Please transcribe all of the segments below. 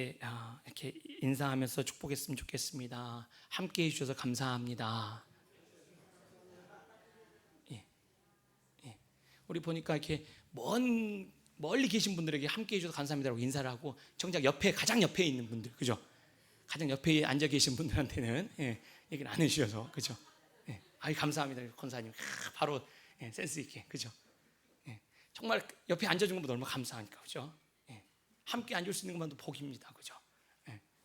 이렇게 인사하면서 축복했으면 좋겠습니다. 함께 해주셔서 감사합니다. 예, 예. 우리 보니까 이렇게 멀리 계신 분들에게 함께 해주셔서 감사합니다라고 인사를 하고, 정작 가장 옆에 있는 분들, 그죠? 가장 옆에 앉아 계신 분들한테는 얘기를 안 해주셔서, 그죠? 아이 감사합니다, 권사님. 바로 센스 있게, 그죠? 정말 옆에 앉아준 것보다 얼마나 감사하니까, 그죠? 함께 앉을 수 있는 것만도 복입니다, 그죠?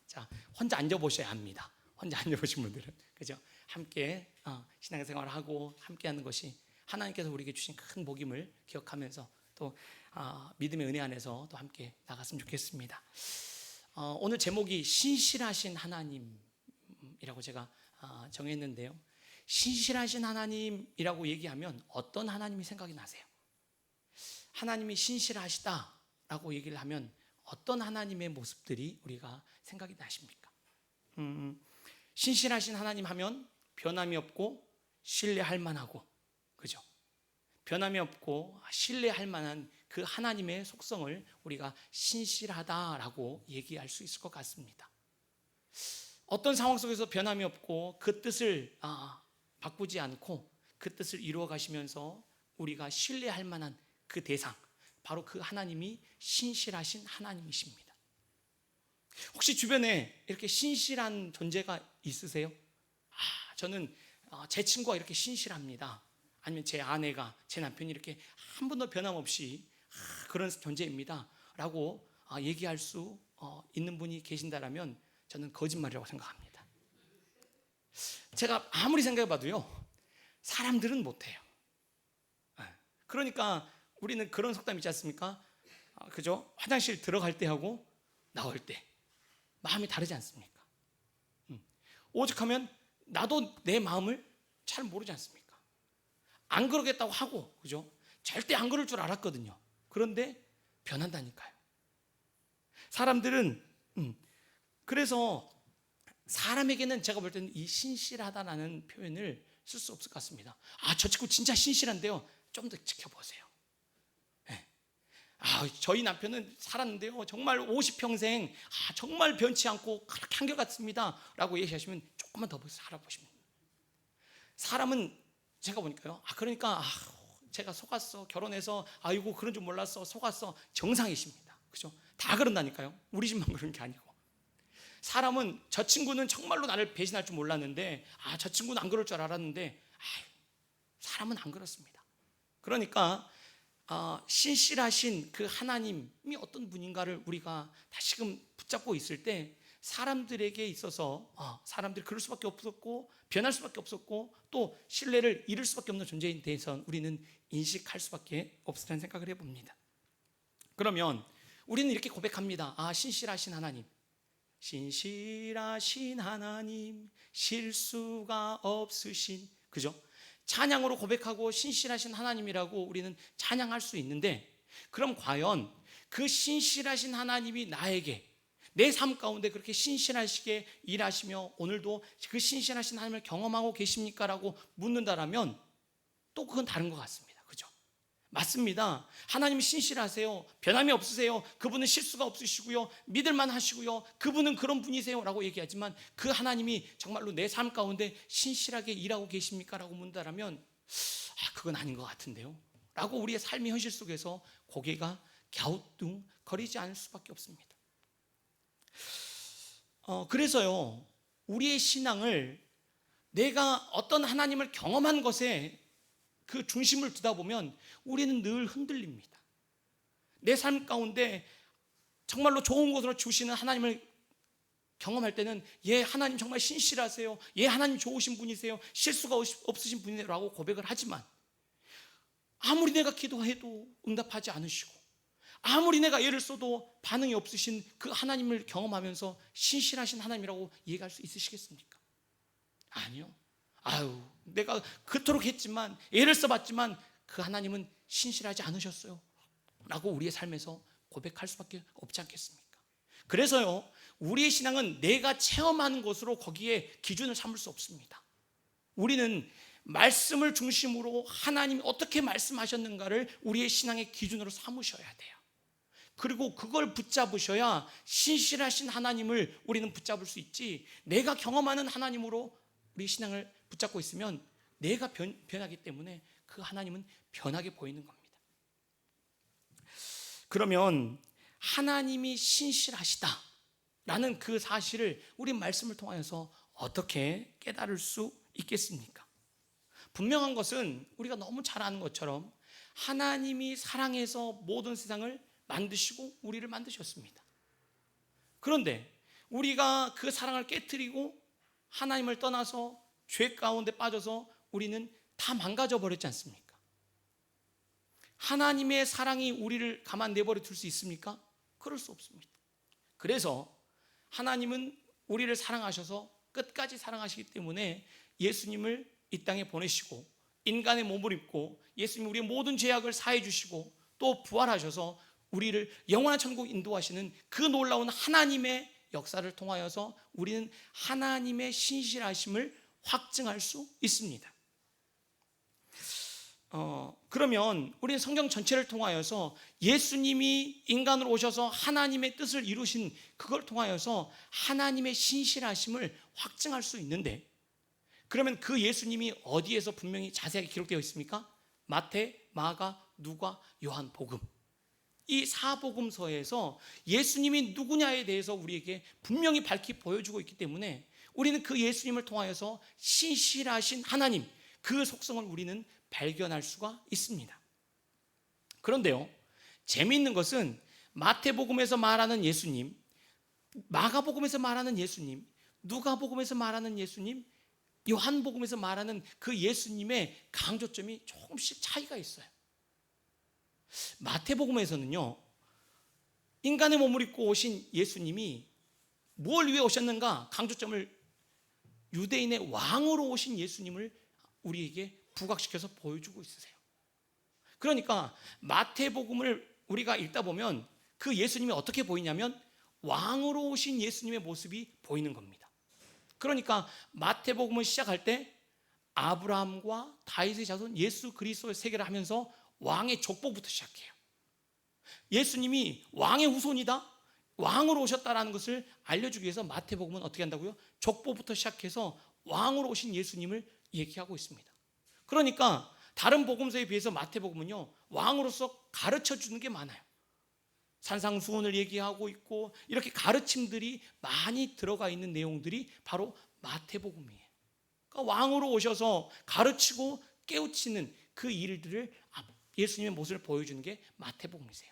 자, 혼자 앉아보셔야 합니다. 혼자 앉아보신 분들은, 그죠? 함께 신앙생활을 하고 함께하는 것이 하나님께서 우리에게 주신 큰 복임을 기억하면서 또 믿음의 은혜 안에서 또 함께 나갔으면 좋겠습니다. 오늘 제목이 신실하신 하나님이라고 제가 정했는데요. 신실하신 하나님이라고 얘기하면 어떤 하나님이 생각이 나세요? 하나님이 신실하시다라고 얘기를 하면 어떤 하나님의 모습들이 우리가 생각이 나십니까? 신실하신 하나님 하면 변함이 없고 신뢰할 만하고, 그죠? 변함이 없고 신뢰할 만한 그 하나님의 속성을 우리가 신실하다라고 얘기할 수 있을 것 같습니다. 어떤 상황 속에서 변함이 없고 그 뜻을 바꾸지 않고 그 뜻을 이루어 가시면서 우리가 신뢰할 만한 그 대상, 바로 그 하나님이 신실하신 하나님이십니다. 혹시 주변에 이렇게 신실한 존재가 있으세요? 저는 제 친구가 이렇게 신실합니다. 아니면 제 아내가, 제 남편이 이렇게 한 번도 변함없이 그런 존재입니다 라고 얘기할 수 있는 분이 계신다면 저는 거짓말이라고 생각합니다. 제가 아무리 생각해봐도요, 사람들은 못해요. 그러니까 우리는 그런 속담 있지 않습니까? 그죠? 화장실 들어갈 때 하고 나올 때 마음이 다르지 않습니까? 오죽하면 나도 내 마음을 잘 모르지 않습니까? 안 그러겠다고 하고, 그죠? 절대 안 그럴 줄 알았거든요. 그런데 변한다니까요. 사람들은 그래서 사람에게는 제가 볼 때는 이 신실하다라는 표현을 쓸 수 없을 것 같습니다. 저 친구 진짜 신실한데요, 좀 더 지켜보세요. 저희 남편은 살았는데요, 정말 50평생 정말 변치 않고 그렇게 한결같습니다 라고 얘기하시면 조금만 더 살아보시면, 사람은 제가 보니까요, 그러니까 제가 속았어, 결혼해서 아이고 그런 줄 몰랐어, 속았어, 정상이십니다. 그죠? 다 그런다니까요. 우리 집만 그런 게 아니고. 사람은 저 친구는 정말로 나를 배신할 줄 몰랐는데 저 친구는 안 그럴 줄 알았는데 사람은 안 그렇습니다. 그러니까 신실하신 그 하나님이 어떤 분인가를 우리가 다시금 붙잡고 있을 때 사람들에게 있어서 사람들이 그럴 수밖에 없었고 변할 수밖에 없었고 또 신뢰를 잃을 수밖에 없는 존재인 대해서 우리는 인식할 수밖에 없으라는 생각을 해봅니다. 그러면 우리는 이렇게 고백합니다. 신실하신 하나님, 신실하신 하나님, 실수가 없으신, 그죠? 찬양으로 고백하고 신실하신 하나님이라고 우리는 찬양할 수 있는데, 그럼 과연 그 신실하신 하나님이 나에게 내 삶 가운데 그렇게 신실하시게 일하시며 오늘도 그 신실하신 하나님을 경험하고 계십니까? 라고 묻는다라면 또 그건 다른 것 같습니다. 그죠? 맞습니다. 하나님이 신실하세요. 변함이 없으세요. 그분은 실수가 없으시고요, 믿을만 하시고요, 그분은 그런 분이세요 라고 얘기하지만 그 하나님이 정말로 내 삶 가운데 신실하게 일하고 계십니까? 라고 묻는다면 그건 아닌 것 같은데요 라고 우리의 삶의 현실 속에서 고개가 갸우뚱거리지 않을 수밖에 없습니다. 그래서요, 우리의 신앙을 내가 어떤 하나님을 경험한 것에 그 중심을 두다 보면 우리는 늘 흔들립니다. 내 삶 가운데 정말로 좋은 것으로 주시는 하나님을 경험할 때는 하나님 정말 신실하세요, 하나님 좋으신 분이세요, 실수가 없으신 분이세요 라고 고백을 하지만 아무리 내가 기도해도 응답하지 않으시고 아무리 내가 애를 써도 반응이 없으신 그 하나님을 경험하면서 신실하신 하나님이라고 얘기할 수 있으시겠습니까? 아니요. 내가 그토록 했지만, 애를 써봤지만 그 하나님은 신실하지 않으셨어요 라고 우리의 삶에서 고백할 수밖에 없지 않겠습니까? 그래서요, 우리의 신앙은 내가 체험하는 것으로 거기에 기준을 삼을 수 없습니다. 우리는 말씀을 중심으로 하나님이 어떻게 말씀하셨는가를 우리의 신앙의 기준으로 삼으셔야 돼요. 그리고 그걸 붙잡으셔야 신실하신 하나님을 우리는 붙잡을 수 있지, 내가 경험하는 하나님으로 우리 신앙을 붙잡고 있으면 내가 변하기 때문에 그 하나님은 변하게 보이는 겁니다. 그러면 하나님이 신실하시다 라는 그 사실을 우리 말씀을 통하여서 어떻게 깨달을 수 있겠습니까? 분명한 것은 우리가 너무 잘 아는 것처럼 하나님이 사랑해서 모든 세상을 만드시고 우리를 만드셨습니다. 그런데 우리가 그 사랑을 깨트리고 하나님을 떠나서 죄 가운데 빠져서 우리는 다 망가져 버렸지 않습니까? 하나님의 사랑이 우리를 가만 내버려 둘 수 있습니까? 그럴 수 없습니다. 그래서 하나님은 우리를 사랑하셔서 끝까지 사랑하시기 때문에 예수님을 이 땅에 보내시고 인간의 몸을 입고 예수님이 우리의 모든 죄악을 사해 주시고 또 부활하셔서 우리를 영원한 천국 인도하시는 그 놀라운 하나님의 역사를 통하여서 우리는 하나님의 신실하심을 확증할 수 있습니다. 그러면 우리는 성경 전체를 통하여서 예수님이 인간으로 오셔서 하나님의 뜻을 이루신 그걸 통하여서 하나님의 신실하심을 확증할 수 있는데, 그러면 그 예수님이 어디에서 분명히 자세하게 기록되어 있습니까? 마태, 마가, 누가, 요한 복음, 이 사복음서에서 예수님이 누구냐에 대해서 우리에게 분명히 밝히 보여주고 있기 때문에 우리는 그 예수님을 통하여서 신실하신 하나님, 그 속성을 우리는 발견할 수가 있습니다. 그런데요, 재미있는 것은 마태복음에서 말하는 예수님, 마가복음에서 말하는 예수님, 누가복음에서 말하는 예수님, 요한복음에서 말하는 그 예수님의 강조점이 조금씩 차이가 있어요. 마태복음에서는요, 인간의 몸을 입고 오신 예수님이 뭘 위해 오셨는가 강조점을 유대인의 왕으로 오신 예수님을 우리에게 부각시켜서 보여주고 있으세요. 그러니까 마태복음을 우리가 읽다 보면 그 예수님이 어떻게 보이냐면 왕으로 오신 예수님의 모습이 보이는 겁니다. 그러니까 마태복음을 시작할 때 아브라함과 다윗의 자손 예수 그리스도의 세계를 하면서 왕의 족보부터 시작해요. 예수님이 왕의 후손이다, 왕으로 오셨다라는 것을 알려주기 위해서 마태복음은 어떻게 한다고요? 족보부터 시작해서 왕으로 오신 예수님을 얘기하고 있습니다. 그러니까 다른 복음서에 비해서 마태복음은요, 왕으로서 가르쳐 주는 게 많아요. 산상수훈을 얘기하고 있고 이렇게 가르침들이 많이 들어가 있는 내용들이 바로 마태복음이에요. 그러니까 왕으로 오셔서 가르치고 깨우치는 그 일들을 예수님의 모습을 보여주는 게 마태복음이세요.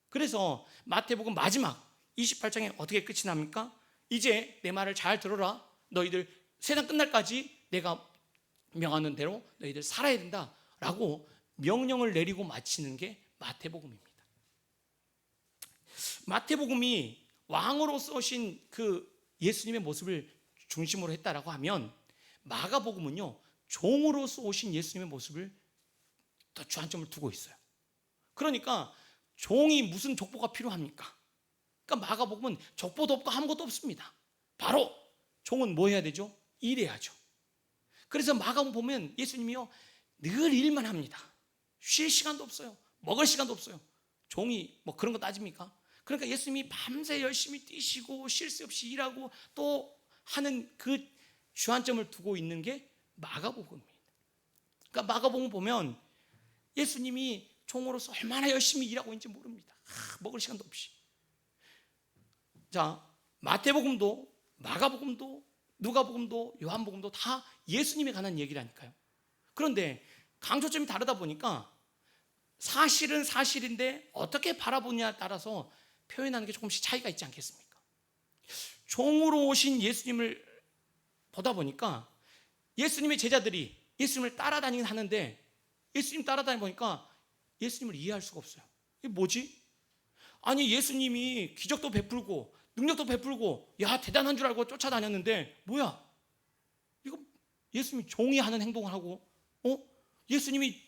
그래서 마태복음 마지막 28장에 어떻게 끝이 납니까? 이제 내 말을 잘 들어라. 너희들 세상 끝날까지 내가 명하는 대로 너희들 살아야 된다라고 명령을 내리고 마치는 게 마태복음입니다. 마태복음이 왕으로서 오신 그 예수님의 모습을 중심으로 했다라고 하면 마가복음은요, 종으로서 오신 예수님의 모습을 더 주안점을 두고 있어요. 그러니까 종이 무슨 족보가 필요합니까? 그러니까 마가복음은 족보도 없고 아무것도 없습니다. 바로 종은 뭐 해야 되죠? 일해야죠. 그래서 마가복음 보면 예수님이요, 늘 일만 합니다. 쉴 시간도 없어요. 먹을 시간도 없어요. 종이 뭐 그런 거 따집니까? 그러니까 예수님이 밤새 열심히 뛰시고 쉴 새 없이 일하고 또 하는 그 주안점을 두고 있는 게 마가복음입니다. 그러니까 마가복음 보면 예수님이 종으로서 얼마나 열심히 일하고 있는지 모릅니다. 먹을 시간도 없이. 자, 마태복음도 마가복음도 누가복음도 요한복음도 다 예수님에 관한 얘기라니까요. 그런데 강조점이 다르다 보니까 사실은 사실인데 어떻게 바라보냐에 따라서 표현하는 게 조금씩 차이가 있지 않겠습니까? 종으로 오신 예수님을 보다 보니까 예수님의 제자들이 예수님을 따라다니긴 하는데 예수님 따라다니 보니까 예수님을 이해할 수가 없어요. 이게 뭐지? 아니, 예수님이 기적도 베풀고 능력도 베풀고 야 대단한 줄 알고 쫓아다녔는데 뭐야? 이거 예수님이 종이 하는 행동을 하고 예수님이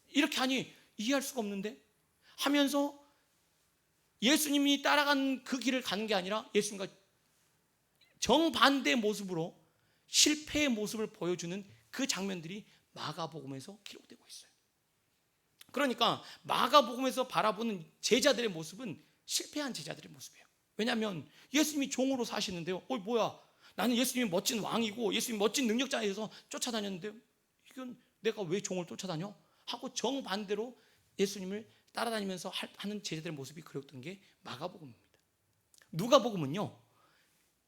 이렇게 하니 이해할 수가 없는데 하면서 예수님이 따라간 그 길을 가는 게 아니라 예수님과 정반대의 모습으로 실패의 모습을 보여주는 그 장면들이 마가복음에서 기록되고 있어요. 그러니까 마가복음에서 바라보는 제자들의 모습은 실패한 제자들의 모습이에요. 왜냐하면 예수님이 종으로 사시는데요. 뭐야? 나는 예수님이 멋진 왕이고 예수님이 멋진 능력자에서 쫓아다녔는데 이건 내가 왜 종을 쫓아다녀? 하고 정반대로 예수님을 따라다니면서 하는 제자들의 모습이 그렸던 게 마가복음입니다. 누가복음은요,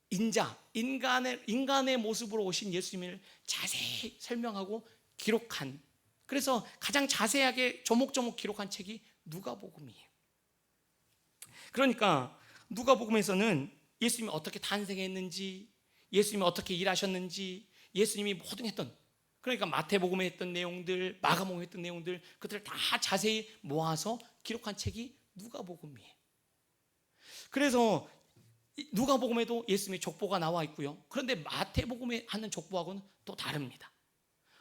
인간의 모습으로 오신 예수님을 자세히 설명하고 기록한, 그래서 가장 자세하게 조목조목 기록한 책이 누가복음이에요. 그러니까 누가복음에서는 예수님이 어떻게 탄생했는지, 예수님이 어떻게 일하셨는지, 예수님이 모든 했던, 그러니까 마태복음에 했던 내용들, 마가복음에 했던 내용들, 그들을 다 자세히 모아서 기록한 책이 누가복음이에요. 그래서 누가복음에도 예수님의 족보가 나와 있고요. 그런데 마태복음에 하는 족보하고는 또 다릅니다.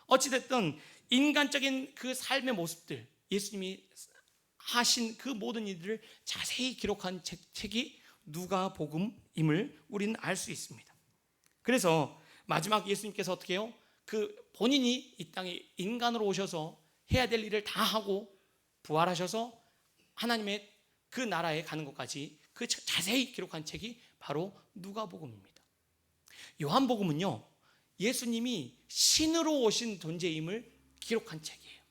어찌됐든 인간적인 그 삶의 모습들, 예수님이 하신 그 모든 일들을 자세히 기록한 책이 누가복음임을 우리는 알 수 있습니다. 그래서 마지막 예수님께서 어떻게 해요? 그 본인이 이 땅에 인간으로 오셔서 해야 될 일을 다 하고 부활하셔서 하나님의 그 나라에 가는 것까지 그 자세히 기록한 책이 바로 누가복음입니다. 요한복음은요, 예수님이 신으로 오신 존재임을 기록한 책이에요.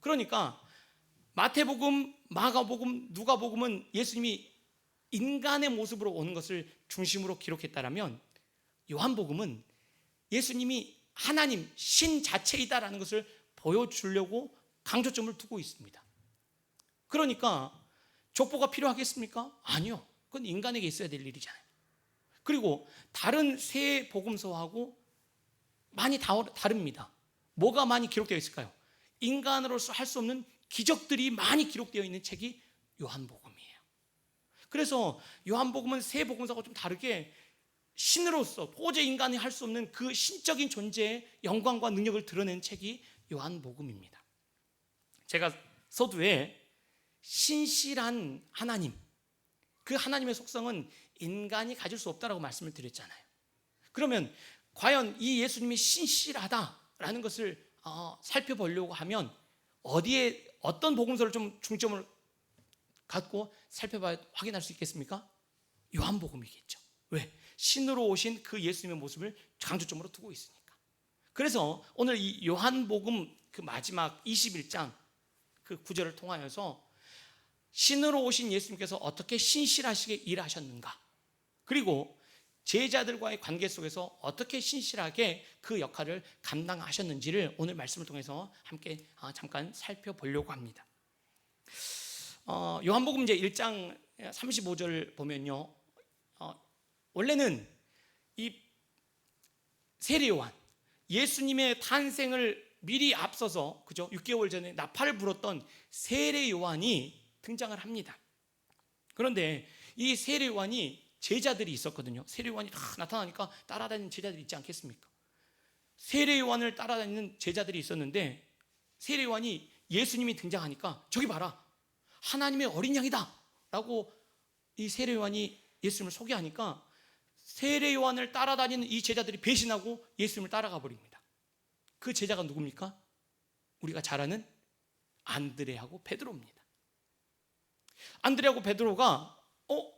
그러니까 마태복음, 마가복음, 누가복음은 예수님이 인간의 모습으로 오는 것을 중심으로 기록했다라면 요한복음은 예수님이 하나님, 신 자체이다라는 것을 보여주려고 강조점을 두고 있습니다. 그러니까 족보가 필요하겠습니까? 아니요. 그건 인간에게 있어야 될 일이잖아요. 그리고 다른 세 복음서하고 많이 다릅니다. 뭐가 많이 기록되어 있을까요? 인간으로서 할 수 없는 기적들이 많이 기록되어 있는 책이 요한복음이에요. 그래서 요한복음은 세 복음서하고 좀 다르게 신으로서 도저히 인간이 할 수 없는 그 신적인 존재의 영광과 능력을 드러낸 책이 요한복음입니다. 제가 서두에 신실한 하나님, 그 하나님의 속성은 인간이 가질 수 없다라고 말씀을 드렸잖아요. 그러면 과연 이 예수님이 신실하다라는 것을 살펴보려고 하면 어떤 복음서를 좀 중점을 갖고 살펴봐야 확인할 수 있겠습니까? 요한복음이겠죠. 왜? 신으로 오신 그 예수님의 모습을 강조점으로 두고 있으니까. 그래서 오늘 이 요한복음 그 마지막 21장 그 구절을 통하여서 신으로 오신 예수님께서 어떻게 신실하시게 일하셨는가, 그리고 제자들과의 관계 속에서 어떻게 신실하게 그 역할을 감당하셨는지를 오늘 말씀을 통해서 함께 잠깐 살펴보려고 합니다. 요한복음 이제 1장 35절 보면요, 원래는 이 세례 요한, 예수님의 탄생을 미리 앞서서, 그죠? 6개월 전에 나팔을 불었던 세례 요한이 등장을 합니다. 그런데 이 세례 요한이 제자들이 있었거든요. 세례 요한이 나타나니까 따라다니는 제자들이 있지 않겠습니까? 세례 요한을 따라다니는 제자들이 있었는데 세례 요한이 예수님이 등장하니까 저기 봐라, 하나님의 어린 양이다 라고 이 세례 요한이 예수님을 소개하니까 세례 요한을 따라다니는 이 제자들이 배신하고 예수님을 따라가 버립니다. 그 제자가 누굽니까? 우리가 잘 아는 안드레하고 베드로입니다. 안드레하고 베드로가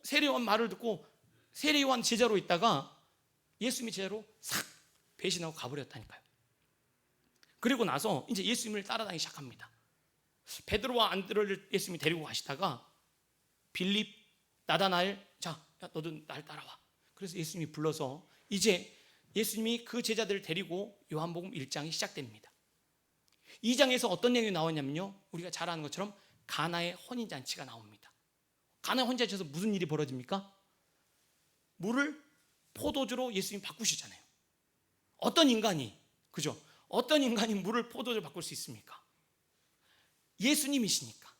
세례 요한 말을 듣고 세례 요한 제자로 있다가 예수님의 제자로 싹 배신하고 가버렸다니까요. 그리고 나서 이제 예수님을 따라다니기 시작합니다. 베드로와 안드레를 예수님이 데리고 가시다가 빌립, 나다나엘, 자, 너도 날 따라와. 그래서 예수님이 불러서 이제 예수님이 그 제자들을 데리고 요한복음 1장이 시작됩니다. 2장에서 어떤 내용이 나오냐면요, 우리가 잘 아는 것처럼 가나의 혼인잔치가 나옵니다. 가나의 혼인잔치에서 무슨 일이 벌어집니까? 물을 포도주로 예수님이 바꾸시잖아요. 어떤 인간이, 그죠? 어떤 인간이 물을 포도주로 바꿀 수 있습니까? 예수님이시니까.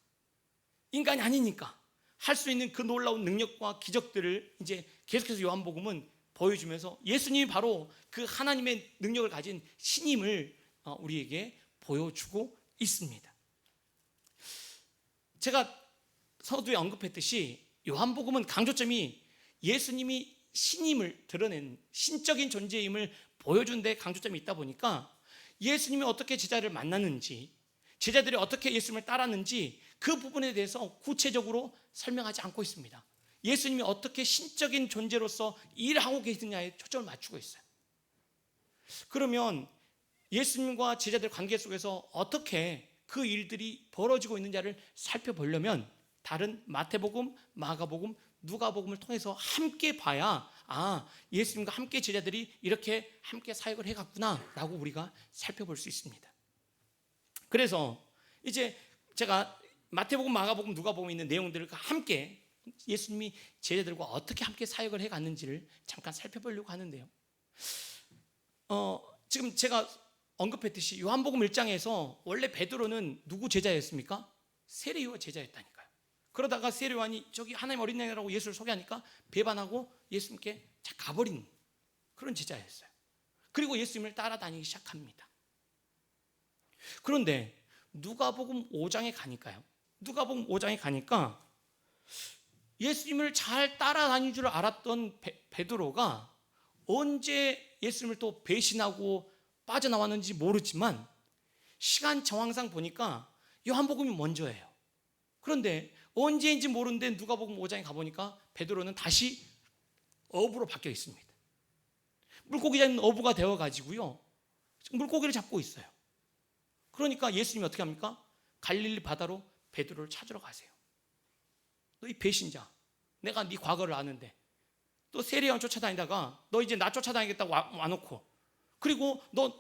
인간이 아니니까 할 수 있는 그 놀라운 능력과 기적들을 이제 계속해서 요한복음은 보여주면서 예수님이 바로 그 하나님의 능력을 가진 신임을 우리에게 보여주고 있습니다. 제가 서두에 언급했듯이 요한복음은 강조점이 예수님이 신임을 드러낸 신적인 존재임을 보여준 데 강조점이 있다 보니까 예수님이 어떻게 제자를 만났는지, 제자들이 어떻게 예수님을 따랐는지 그 부분에 대해서 구체적으로 설명하지 않고 있습니다. 예수님이 어떻게 신적인 존재로서 일하고 계시느냐에 초점을 맞추고 있어요. 그러면 예수님과 제자들 관계 속에서 어떻게 그 일들이 벌어지고 있는지를 살펴보려면 다른 마태복음, 마가복음, 누가복음을 통해서 함께 봐야 예수님과 함께 제자들이 이렇게 함께 사역을 해갔구나 라고 우리가 살펴볼 수 있습니다. 그래서 이제 제가 마태복음, 마가복음, 누가복음에 있는 내용들과 함께 예수님이 제자들과 어떻게 함께 사역을 해갔는지를 잠깐 살펴보려고 하는데요. 지금 제가 언급했듯이 요한복음 1장에서 원래 베드로는 누구 제자였습니까? 세례요한 제자였다니까요. 그러다가 세례요한이 저기 하나님 어린 양이라고 예수를 소개하니까 배반하고 예수님께 가버린 그런 제자였어요. 그리고 예수님을 따라다니기 시작합니다. 그런데 누가복음 5장에 가니까요. 누가복음 5장에 가니까 예수님을 잘 따라다닐 줄 알았던 베드로가 언제 예수님을 또 배신하고 빠져나왔는지 모르지만 시간 정황상 보니까 요한복음이 먼저예요. 그런데 언제인지 모르는데 누가복음 5장에 가보니까 베드로는 다시 어부로 바뀌어 있습니다. 물고기 잡는 어부가 되어가지고요, 물고기를 잡고 있어요. 그러니까 예수님이 어떻게 합니까? 갈릴리 바다로 베드로를 찾으러 가세요. 너 이 배신자, 내가 네 과거를 아는데 또 세례요한 쫓아다니다가 너 이제 나 쫓아다니겠다고 와놓고, 그리고 너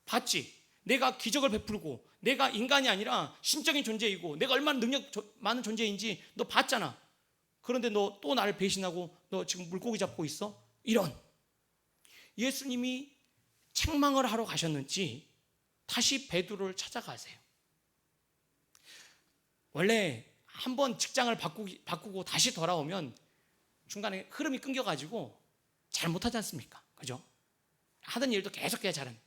봤지? 내가 기적을 베풀고 내가 인간이 아니라 신적인 존재이고 내가 얼마나 능력 많은 존재인지 너 봤잖아. 그런데 너 또 나를 배신하고 너 지금 물고기 잡고 있어? 이런. 예수님이 책망을 하러 가셨는지 다시 베드로를 찾아가세요. 원래 한번 직장을 바꾸고 다시 돌아오면 중간에 흐름이 끊겨가지고 잘 못하지 않습니까? 그죠? 하던 일도 계속해야 잘하는.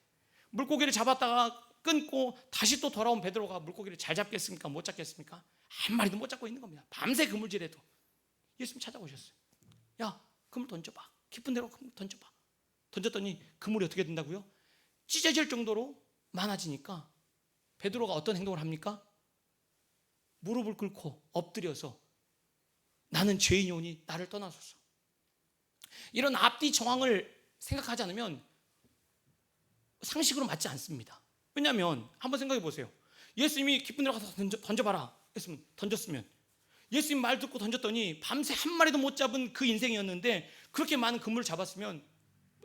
물고기를 잡았다가 끊고 다시 또 돌아온 베드로가 물고기를 잘 잡겠습니까? 못 잡겠습니까? 한 마리도 못 잡고 있는 겁니다. 밤새 그물질해도. 예수님 찾아오셨어요. 야, 그물 던져봐. 깊은 데로 그물 던져봐. 던졌더니 그물이 어떻게 된다고요? 찢어질 정도로 많아지니까 베드로가 어떤 행동을 합니까? 무릎을 꿇고 엎드려서 나는 죄인이오니 나를 떠나소서. 이런 앞뒤 정황을 생각하지 않으면 상식으로 맞지 않습니다. 왜냐하면 한번 생각해 보세요. 예수님이 깊은 데로 가서 던져봐라 했으면 던졌으면, 예수님 말 듣고 던졌더니 밤새 한 마리도 못 잡은 그 인생이었는데 그렇게 많은 그물을 잡았으면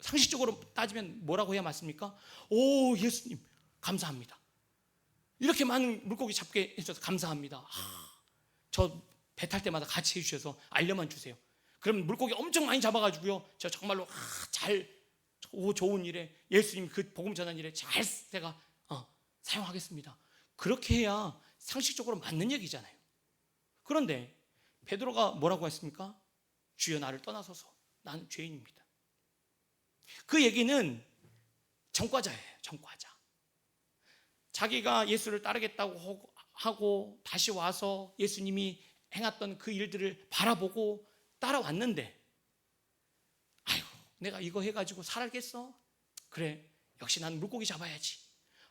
상식적으로 따지면 뭐라고 해야 맞습니까? 오, 예수님 감사합니다. 이렇게 많은 물고기 잡게 해주셔서 감사합니다. 저 배 탈 때마다 같이 해주셔서 알려만 주세요. 그럼 물고기 엄청 많이 잡아가지고요, 저 정말로 좋은 일에 예수님 그 복음 전한 일에 잘 제가 사용하겠습니다. 그렇게 해야 상식적으로 맞는 얘기잖아요. 그런데 베드로가 뭐라고 했습니까? 주여 나를 떠나소서, 나는 죄인입니다. 그 얘기는 전과자예요. 전과자. 자기가 예수를 따르겠다고 하고 다시 와서 예수님이 행했던 그 일들을 바라보고 따라왔는데, 아이고 내가 이거 해가지고 살겠어? 그래, 역시 난 물고기 잡아야지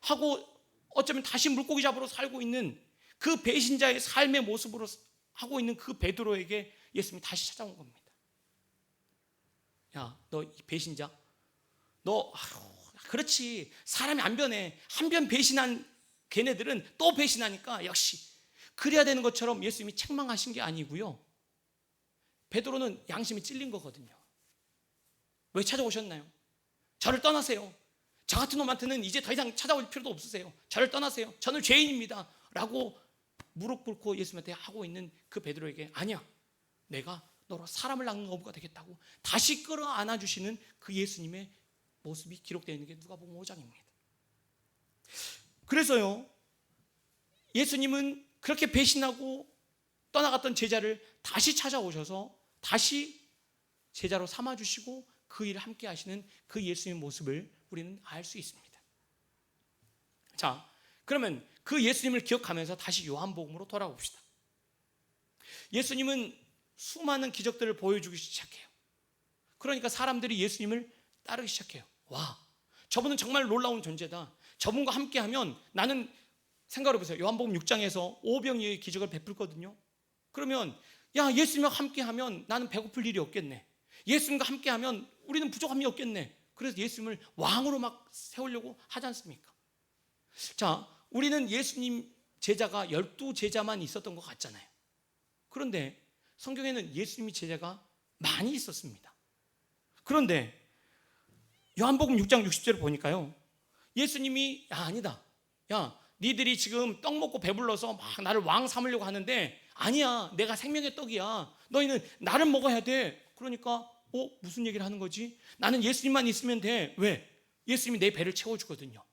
하고 어쩌면 다시 물고기 잡으러 살고 있는 그 배신자의 삶의 모습으로 하고 있는 그 베드로에게 예수님이 다시 찾아온 겁니다. 야, 너 이 배신자, 너 그렇지, 사람이 안 변해. 한 번 배신한 걔네들은 또 배신하니까 역시 그래야 되는 것처럼 예수님이 책망하신 게 아니고요, 베드로는 양심이 찔린 거거든요. 왜 찾아오셨나요? 저를 떠나세요. 저 같은 놈한테는 이제 더 이상 찾아올 필요도 없으세요. 저를 떠나세요. 저는 죄인입니다 라고 무릎 꿇고 예수님한테 하고 있는 그 베드로에게, 아니야, 내가 너로 사람을 낚는 어부가 되겠다고 다시 끌어안아 주시는 그 예수님의 모습이 기록되어 있는 게 누가복음 5장입니다. 그래서요, 예수님은 그렇게 배신하고 떠나갔던 제자를 다시 찾아오셔서 다시 제자로 삼아주시고 그 일을 함께 하시는 그 예수님의 모습을 우리는 알 수 있습니다. 자, 그러면 그 예수님을 기억하면서 다시 요한복음으로 돌아옵시다. 예수님은 수많은 기적들을 보여주기 시작해요. 그러니까 사람들이 예수님을 따르기 시작해요. 와, 저분은 정말 놀라운 존재다. 저분과 함께하면 나는 생각해 보세요. 요한복음 6장에서 오병이의 기적을 베풀거든요. 그러면 야, 예수님과 함께하면 나는 배고플 일이 없겠네. 예수님과 함께하면 우리는 부족함이 없겠네. 그래서 예수님을 왕으로 막 세우려고 하지 않습니까? 자, 우리는 예수님 제자가 12제자만 있었던 것 같잖아요. 그런데 성경에는 예수님이 제자가 많이 있었습니다. 그런데 요한복음 6장 60절을 보니까요, 예수님이 야, 아니다. 야, 니들이 지금 떡 먹고 배불러서 막 나를 왕 삼으려고 하는데 아니야. 내가 생명의 떡이야. 너희는 나를 먹어야 돼. 그러니까 무슨 얘기를 하는 거지? 나는 예수님만 있으면 돼. 왜? 예수님이 내 배를 채워주거든요.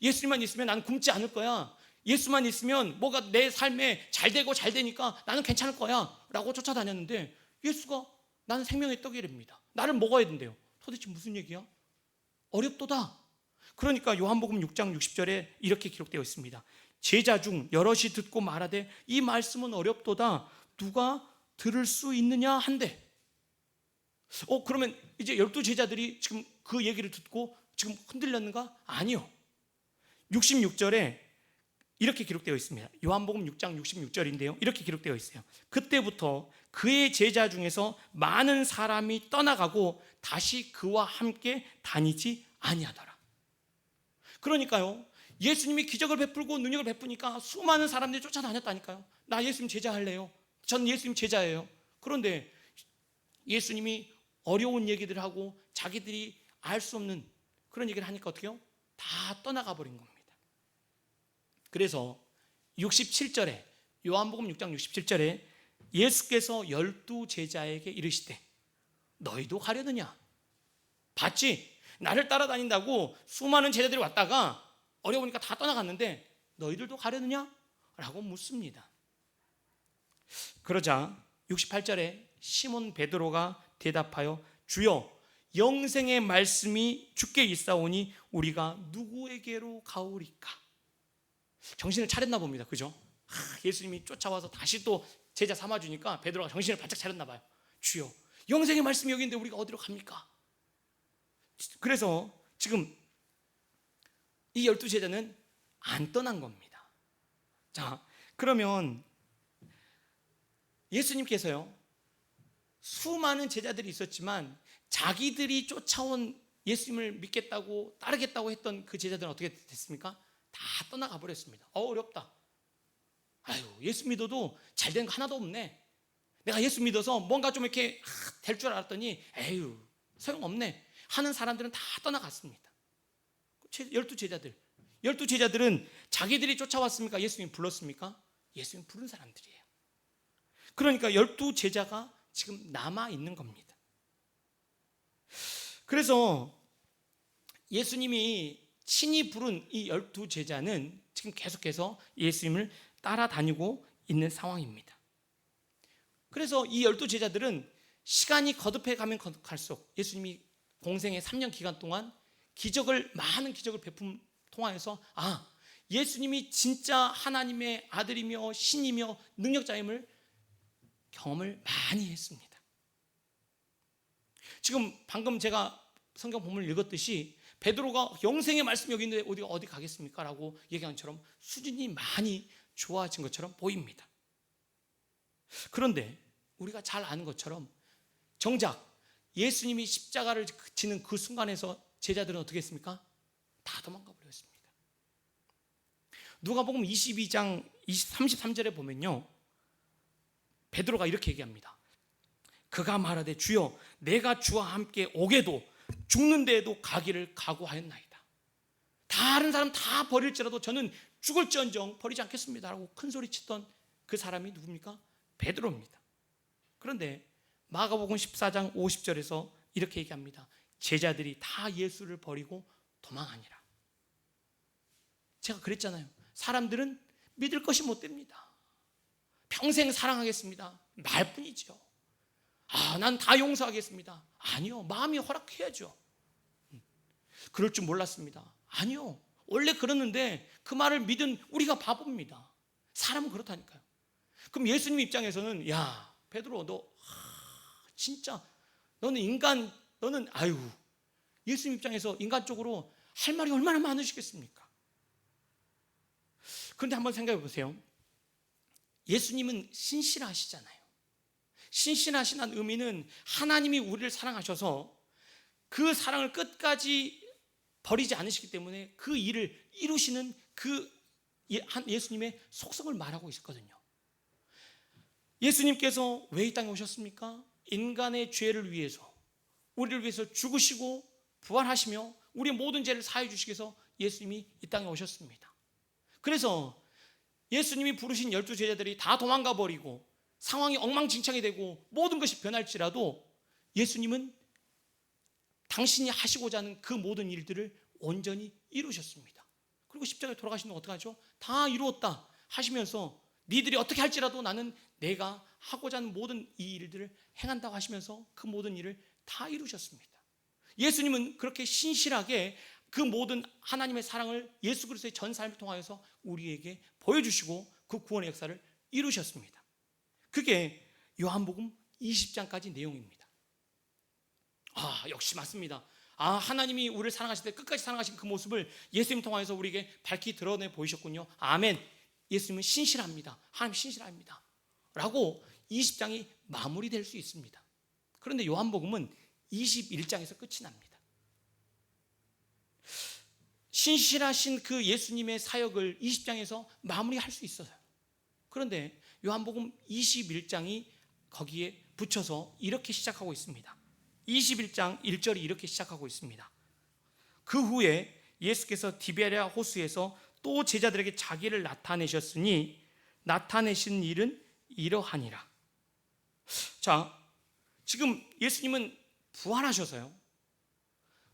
예수님만 있으면 나는 굶지 않을 거야. 예수만 있으면 뭐가 내 삶에 잘 되고 잘 되니까 나는 괜찮을 거야 라고 쫓아다녔는데, 예수가 나는 생명의 떡이랍니다. 나를 먹어야 된대요. 도대체 무슨 얘기야? 어렵도다. 그러니까 요한복음 6장 60절에 이렇게 기록되어 있습니다. 제자 중 여럿이 듣고 말하되 이 말씀은 어렵도다. 누가 들을 수 있느냐 한대. 그러면 이제 12제자들이 지금 그 얘기를 듣고 지금 흔들렸는가? 아니요. 66절에 이렇게 기록되어 있습니다. 요한복음 6장 66절인데요. 이렇게 기록되어 있어요. 그때부터 그의 제자 중에서 많은 사람이 떠나가고 다시 그와 함께 다니지 아니하더라. 그러니까요, 예수님이 기적을 베풀고 능력을 베푸니까 수많은 사람들이 쫓아다녔다니까요. 나 예수님 제자 할래요. 전 예수님 제자예요. 그런데 예수님이 어려운 얘기들을 하고 자기들이 알 수 없는 그런 얘기를 하니까 어떻게 해요? 다 떠나가 버린 겁니다. 그래서 67절에 요한복음 6장 67절에 예수께서 12제자에게 이르시되 너희도 가려느냐? 봤지? 나를 따라다닌다고 수많은 제자들이 왔다가 어려우니까 다 떠나갔는데 너희들도 가려느냐? 라고 묻습니다. 그러자 68절에 시몬 베드로가 대답하여 주여 영생의 말씀이 주께 있사오니 우리가 누구에게로 가오리까? 정신을 차렸나 봅니다. 그죠? 예수님이 쫓아와서 다시 또 제자 삼아주니까 베드로가 정신을 바짝 차렸나 봐요. 주여 영생의 말씀이 여기 있는데 우리가 어디로 갑니까? 그래서 지금 이 12제자는 안 떠난 겁니다. 자, 그러면 예수님께서요, 수많은 제자들이 있었지만 자기들이 쫓아온 예수님을 믿겠다고 따르겠다고 했던 그 제자들은 어떻게 됐습니까? 다 떠나가 버렸습니다. 어렵다. 아유, 예수 믿어도 잘 되는 거 하나도 없네. 내가 예수 믿어서 뭔가 좀 이렇게 될 줄 알았더니 에휴 소용없네 하는 사람들은 다 떠나갔습니다. 12제자들은 자기들이 쫓아왔습니까? 예수님 불렀습니까? 예수님 부른 사람들이에요. 그러니까 12제자가 지금 남아있는 겁니다. 그래서 예수님이 친히 부른 이 12제자는 지금 계속해서 예수님을 따라다니고 있는 상황입니다. 그래서 이 12제자들은 시간이 거듭해 가면 갈수록 예수님이 공생의 3년 기간 동안 많은 기적을 베품 통하여서 예수님이 진짜 하나님의 아들이며 신이며 능력자임을 경험을 많이 했습니다. 지금 방금 제가 성경 본문을 읽었듯이 베드로가 영생의 말씀이 여기 있는데 어디 가겠습니까? 라고 얘기한 것처럼 수준이 많이 좋아진 것처럼 보입니다. 그런데 우리가 잘 아는 것처럼 정작 예수님이 십자가를 지는 그 순간에서 제자들은 어떻게 했습니까? 다 도망가 버렸습니다. 누가복음 22장 33절에 보면요, 베드로가 이렇게 얘기합니다. 그가 말하되 주여 내가 주와 함께 오게도 죽는 데에도 가기를 각오하였나이다. 다른 사람 다 버릴지라도 저는 죽을지언정 버리지 않겠습니다 라고 큰 소리 치던 그 사람이 누굽니까? 베드로입니다. 그런데 마가복음 14장 50절에서 이렇게 얘기합니다. 제자들이 다 예수를 버리고 도망하니라. 제가 그랬잖아요. 사람들은 믿을 것이 못 됩니다. 평생 사랑하겠습니다 말뿐이죠. 난 다 용서하겠습니다. 아니요, 마음이 허락해야죠. 그럴 줄 몰랐습니다. 아니요, 원래 그러는데 그 말을 믿은 우리가 바보입니다. 사람은 그렇다니까요. 그럼 예수님 입장에서는 야 베드로 너 진짜 너는 예수님 입장에서 인간적으로 할 말이 얼마나 많으시겠습니까? 그런데 한번 생각해 보세요. 예수님은 신실하시잖아요. 신실하시다는 의미는 하나님이 우리를 사랑하셔서 그 사랑을 끝까지 버리지 않으시기 때문에 그 일을 이루시는 그 예수님의 속성을 말하고 있거든요. 예수님께서 왜 이 땅에 오셨습니까? 인간의 죄를 위해서, 우리를 위해서 죽으시고 부활하시며 우리의 모든 죄를 사해 주시기 위해서 예수님이 이 땅에 오셨습니다. 그래서 예수님이 부르신 12 제자들이 다 도망가 버리고 상황이 엉망진창이 되고 모든 것이 변할지라도 예수님은 당신이 하시고자 하는 그 모든 일들을 온전히 이루셨습니다. 그리고 십자가에 돌아가시면 어떡하죠? 다 이루었다 하시면서 니들이 어떻게 할지라도 나는 내가 하고자 하는 모든 이 일들을 행한다고 하시면서 그 모든 일을 다 이루셨습니다. 예수님은 그렇게 신실하게 그 모든 하나님의 사랑을 예수 그리스도의 전 삶을 통하여서 우리에게 보여주시고 그 구원의 역사를 이루셨습니다. 그게 요한복음 20장까지 내용입니다. 역시 맞습니다. 하나님이 우리를 사랑하실 때 끝까지 사랑하신 그 모습을 예수님 통하여서 우리에게 밝히 드러내 보이셨군요. 아멘. 예수님은 신실합니다. 하나님 신실합니다. 라고 20장이 마무리될 수 있습니다. 그런데 요한복음은 21장에서 끝이 납니다. 신실하신 그 예수님의 사역을 20장에서 마무리할 수 있어요. 그런데 요한복음 21장이 거기에 붙여서 이렇게 시작하고 있습니다. 21장 1절이 이렇게 시작하고 있습니다. 그 후에 예수께서 디베랴 호수에서 또 제자들에게 자기를 나타내셨으니 나타내신 일은 이러하니라. 자, 지금 예수님은 부활하셔서요,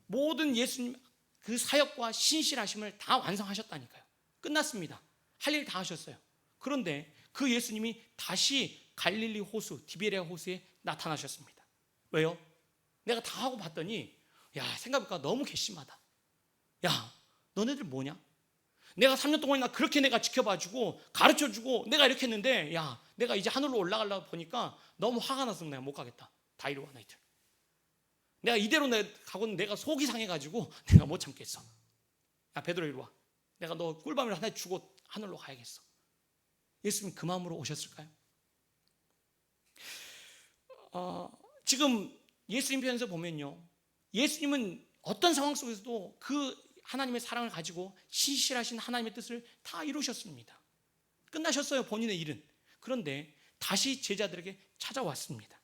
모든 예수님 그 사역과 신실하심을 다 완성하셨다니까요. 끝났습니다. 할 일 다 하셨어요. 그런데 그 예수님이 다시 갈릴리 호수, 디베랴 호수에 나타나셨습니다. 왜요? 내가 다 하고 봤더니 생각해보니까 너무 괘씸하다. 너네들 뭐냐? 내가 3년 동안이나 그렇게 내가 지켜봐주고 가르쳐주고 내가 이렇게 했는데 내가 이제 하늘로 올라가려고 보니까 너무 화가 나서 내가 못 가겠다. 다 이리 와 너희들. 내가 이대로 가고는 내가 속이 상해가지고 내가 못 참겠어. 베드로 이리 와. 내가 너 꿀밤을 하나 주고 하늘로 가야겠어. 예수님 그 마음으로 오셨을까요? 지금 예수님 편에서 보면요, 예수님은 어떤 상황 속에서도 그 하나님의 사랑을 가지고 신실하신 하나님의 뜻을 다 이루셨습니다. 끝나셨어요, 본인의 일은. 그런데 다시 제자들에게 찾아왔습니다.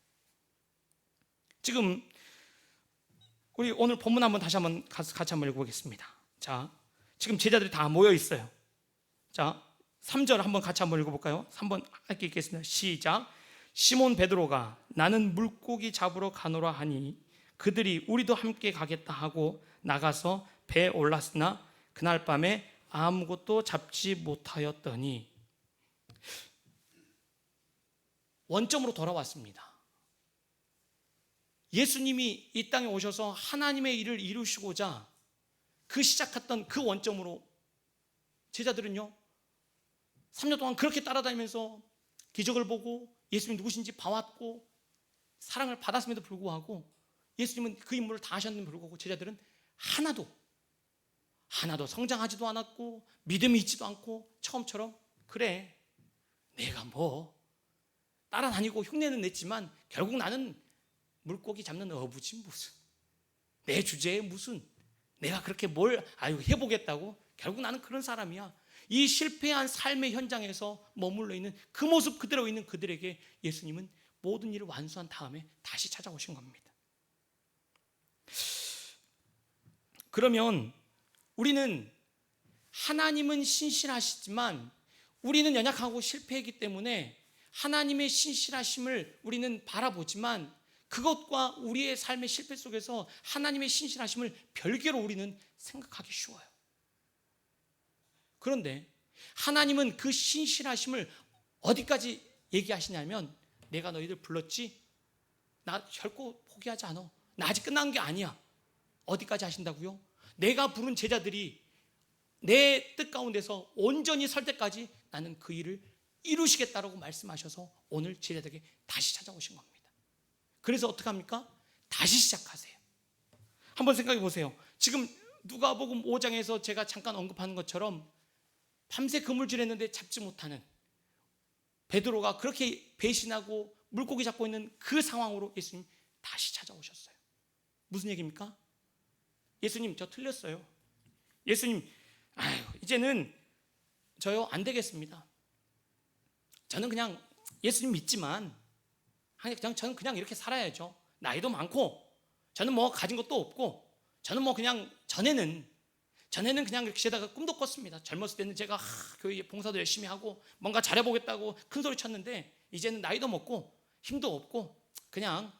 지금 우리 오늘 본문 같이 한번 읽어보겠습니다. 자, 지금 제자들이 다 모여 있어요. 자, 3절 한번 같이 한번 읽어볼까요? 3번 함께 읽겠습니다. 시작. 시몬 베드로가 나는 물고기 잡으러 가노라 하니 그들이 우리도 함께 가겠다 하고 나가서 배에 올랐으나 그날 밤에 아무것도 잡지 못하였더니, 원점으로 돌아왔습니다. 예수님이 이 땅에 오셔서 하나님의 일을 이루시고자 그 시작했던 그 원점으로 제자들은요, 3년 동안 그렇게 따라다니면서 기적을 보고 예수님이 누구신지 봐왔고 사랑을 받았음에도 불구하고, 예수님은 그 임무를 다 하셨는데도 불구하고 제자들은 하나도 성장하지도 않았고 믿음이 있지도 않고 처음처럼 그래 내가 뭐 따라다니고 흉내는 냈지만 결국 나는 물고기 잡는 어부지 무슨 내 주제에 무슨 내가 그렇게 뭘 해보겠다고, 결국 나는 그런 사람이야. 이 실패한 삶의 현장에서 머물러 있는 그 모습 그대로 있는 그들에게 예수님은 모든 일을 완수한 다음에 다시 찾아오신 겁니다. 그러면 우리는, 하나님은 신실하시지만 우리는 연약하고 실패했기 때문에 하나님의 신실하심을 우리는 바라보지만 그것과 우리의 삶의 실패 속에서 하나님의 신실하심을 별개로 우리는 생각하기 쉬워요. 그런데 하나님은 그 신실하심을 어디까지 얘기하시냐면, 내가 너희들 불렀지? 나 결코 포기하지 않아. 나 아직 끝난 게 아니야. 어디까지 하신다고요? 내가 부른 제자들이 내 뜻 가운데서 온전히 설 때까지 나는 그 일을 이루시겠다라고 말씀하셔서 오늘 제자들에게 다시 찾아오신 겁니다. 그래서 어떻게 합니까? 다시 시작하세요. 한번 생각해 보세요. 지금 누가복음 5장에서 제가 잠깐 언급하는 것처럼 밤새 그물질했는데 잡지 못하는 베드로가 그렇게 배신하고 물고기 잡고 있는 그 상황으로 예수님 다시 찾아오셨어요. 무슨 얘기입니까? 예수님, 저 틀렸어요. 예수님, 이제는 저요 안 되겠습니다. 저는 그냥 예수님 믿지만 저는 그냥 이렇게 살아야죠. 나이도 많고 저는 뭐 가진 것도 없고 저는 뭐 그냥 전에는 그냥 이렇게 제다가 꿈도 꿨습니다. 젊었을 때는 제가 교회 봉사도 열심히 하고 뭔가 잘해보겠다고 큰 소리 쳤는데 이제는 나이도 먹고 힘도 없고 그냥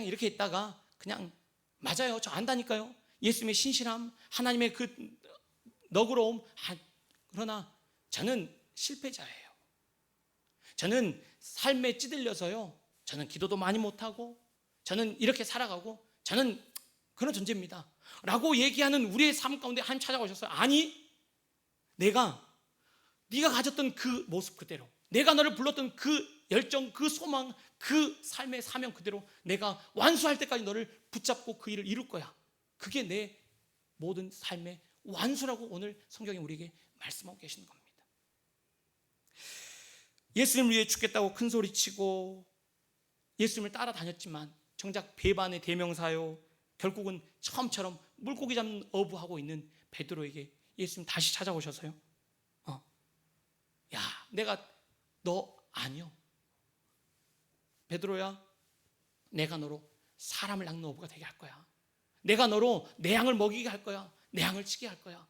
이렇게 있다가 그냥 맞아요. 저 안다니까요. 예수님의 신실함, 하나님의 그 너그러움. 그러나 저는 실패자예요. 저는 삶에 찌들려서요. 저는 기도도 많이 못하고 저는 이렇게 살아가고 저는 그런 존재입니다 라고 얘기하는 우리의 삶 가운데 하나님 찾아오셨어요. 아니, 네가 가졌던 그 모습 그대로, 내가 너를 불렀던 그 열정, 그 소망, 그 삶의 사명 그대로 내가 완수할 때까지 너를 붙잡고 그 일을 이룰 거야. 그게 내 모든 삶의 완수라고 오늘 성경이 우리에게 말씀하고 계시는 겁니다. 예수님을 위해 죽겠다고 큰 소리치고 예수님을 따라다녔지만 정작 배반의 대명사요, 결국은 처음처럼 물고기 잡는 어부하고 있는 베드로에게 예수님 다시 찾아오셔서요, 야, 내가 너 아니요, 베드로야, 내가 너로 사람을 낚는 어부가 되게 할 거야. 내가 너로 내 양을 먹이게 할 거야. 내 양을 치게 할 거야.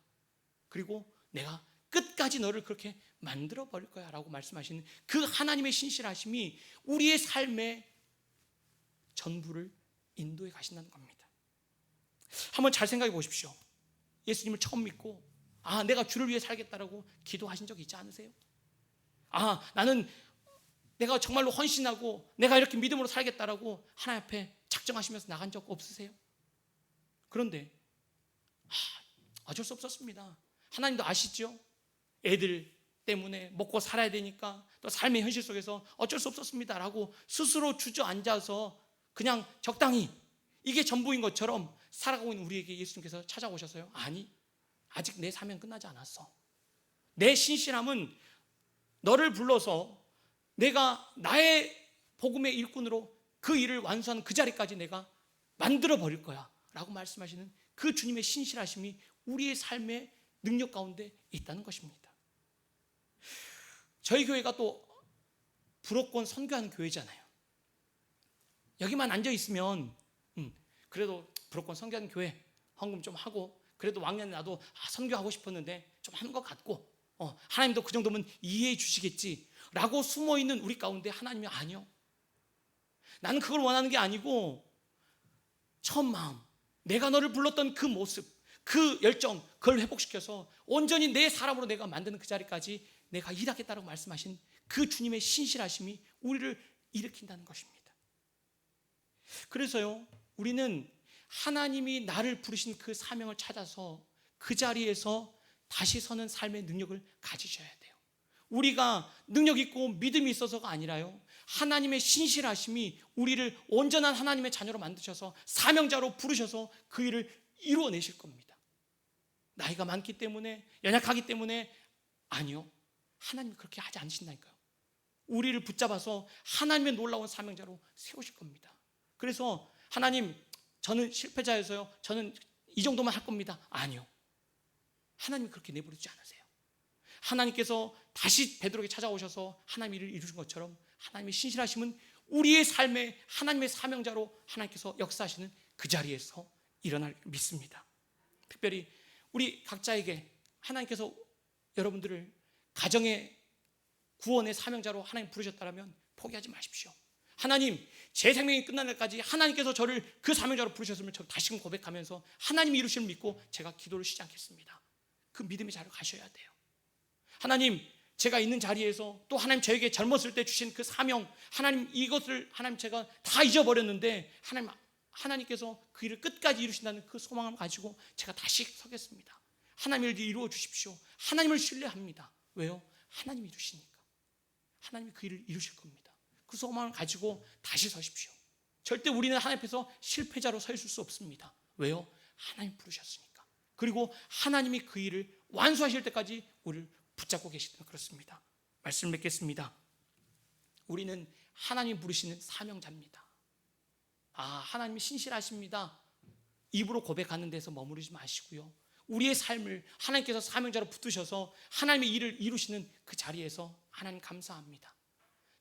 그리고 내가 끝까지 너를 그렇게 만들어 버릴 거야 라고 말씀하시는 그 하나님의 신실하심이 우리의 삶의 전부를 인도해 가신다는 겁니다. 한번 잘 생각해 보십시오. 예수님을 처음 믿고 내가 주를 위해 살겠다라고 기도하신 적 있지 않으세요? 나는 내가 정말로 헌신하고 내가 이렇게 믿음으로 살겠다라고 하나님 앞에 작정하시면서 나간 적 없으세요? 그런데 어쩔 수 없었습니다. 하나님도 아시죠? 애들 때문에 먹고 살아야 되니까 또 삶의 현실 속에서 어쩔 수 없었습니다 라고 스스로 주저앉아서 그냥 적당히 이게 전부인 것처럼 살아가고 있는 우리에게 예수님께서 찾아오셔서요, 아니, 아직 내 사명 끝나지 않았어. 내 신실함은 너를 불러서 내가 나의 복음의 일꾼으로 그 일을 완수하는 그 자리까지 내가 만들어 버릴 거야 라고 말씀하시는 그 주님의 신실하심이 우리의 삶의 능력 가운데 있다는 것입니다. 저희 교회가 또 불어권 선교하는 교회잖아요. 여기만 앉아 있으면 그래도 불어권 선교하는 교회 헌금 좀 하고 그래도 왕년에 나도 선교하고 싶었는데 좀 한 것 같고 하나님도 그 정도면 이해해 주시겠지 라고 숨어있는 우리 가운데 하나님이 아니요, 나는 그걸 원하는 게 아니고 처음 마음, 내가 너를 불렀던 그 모습, 그 열정, 그걸 회복시켜서 온전히 내 사람으로 내가 만드는 그 자리까지 내가 일하겠다고 말씀하신 그 주님의 신실하심이 우리를 일으킨다는 것입니다. 그래서요, 우리는 하나님이 나를 부르신 그 사명을 찾아서 그 자리에서 다시 서는 삶의 능력을 가지셔야 돼요. 우리가 능력 있고 믿음이 있어서가 아니라요, 하나님의 신실하심이 우리를 온전한 하나님의 자녀로 만드셔서 사명자로 부르셔서 그 일을 이루어내실 겁니다. 나이가 많기 때문에, 연약하기 때문에 아니요, 하나님이 그렇게 하지 않으신다니까요. 우리를 붙잡아서 하나님의 놀라운 사명자로 세우실 겁니다. 그래서 하나님, 저는 실패자여서요, 저는 이 정도만 할 겁니다. 아니요, 하나님이 그렇게 내버려두지 않으세요. 하나님께서 다시 베드로에게 찾아오셔서 하나님 일을 이루신 것처럼 하나님의 신실하심은 우리의 삶에 하나님의 사명자로 하나님께서 역사하시는 그 자리에서 일어날 믿습니다. 특별히 우리 각자에게 하나님께서 여러분들을 가정의 구원의 사명자로 하나님 부르셨다면 포기하지 마십시오. 하나님, 제 생명이 끝날 날까지 하나님께서 저를 그 사명자로 부르셨음을 저 다시금 고백하면서 하나님이 이루심을 믿고 제가 기도를 쉬지 않겠습니다. 그 믿음의 자리로 가셔야 돼요. 하나님, 제가 있는 자리에서 또 하나님 저에게 젊었을 때 주신 그 사명, 하나님 이것을 하나님 제가 다 잊어버렸는데 하나님께서 그 일을 끝까지 이루신다는 그 소망을 가지고 제가 다시 서겠습니다. 하나님을 이루어 주십시오. 하나님을 신뢰합니다. 왜요? 하나님이 이루시니까. 하나님이 그 일을 이루실 겁니다. 그 소망을 가지고 다시 서십시오. 절대 우리는 하나님 앞에서 실패자로 서 있을 수 없습니다. 왜요? 하나님 부르셨으니까. 그리고 하나님이 그 일을 완수하실 때까지 우리를 붙잡고 계시면 그렇습니다. 말씀 맺겠습니다. 우리는 하나님 부르시는 사명자입니다. 하나님이 신실하십니다. 입으로 고백하는 데서 머무르지 마시고요, 우리의 삶을 하나님께서 사명자로 붙드셔서 하나님의 일을 이루시는 그 자리에서 하나님 감사합니다.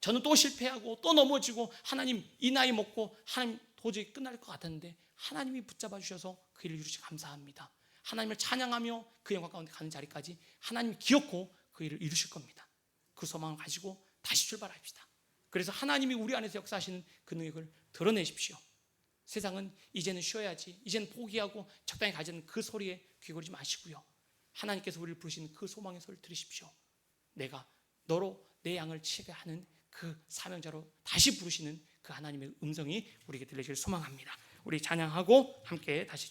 저는 또 실패하고 또 넘어지고 하나님 이 나이 먹고 하나님 도저히 끝날 것 같았는데 하나님이 붙잡아 주셔서 그 일을 이루시 감사합니다. 하나님을 찬양하며 그 영광 가운데 가는 자리까지 하나님이 기억고 그 일을 이루실 겁니다. 그 소망을 가지고 다시 출발합시다. 그래서 하나님이 우리 안에서 역사하시는 그 능력을 드러내십시오. 세상은 이제는 쉬어야지, 이제는 포기하고 적당히 가지는 그 소리에 귀걸이지 마시고요, 하나님께서 우리를 부르시는 그 소망의 소리를 들으십시오. 내가 너로 내 양을 치게 하는 그 사명자로 다시 부르시는 그 하나님의 음성이 우리에게 들려질 소망합니다. 우리 찬양하고 함께 다시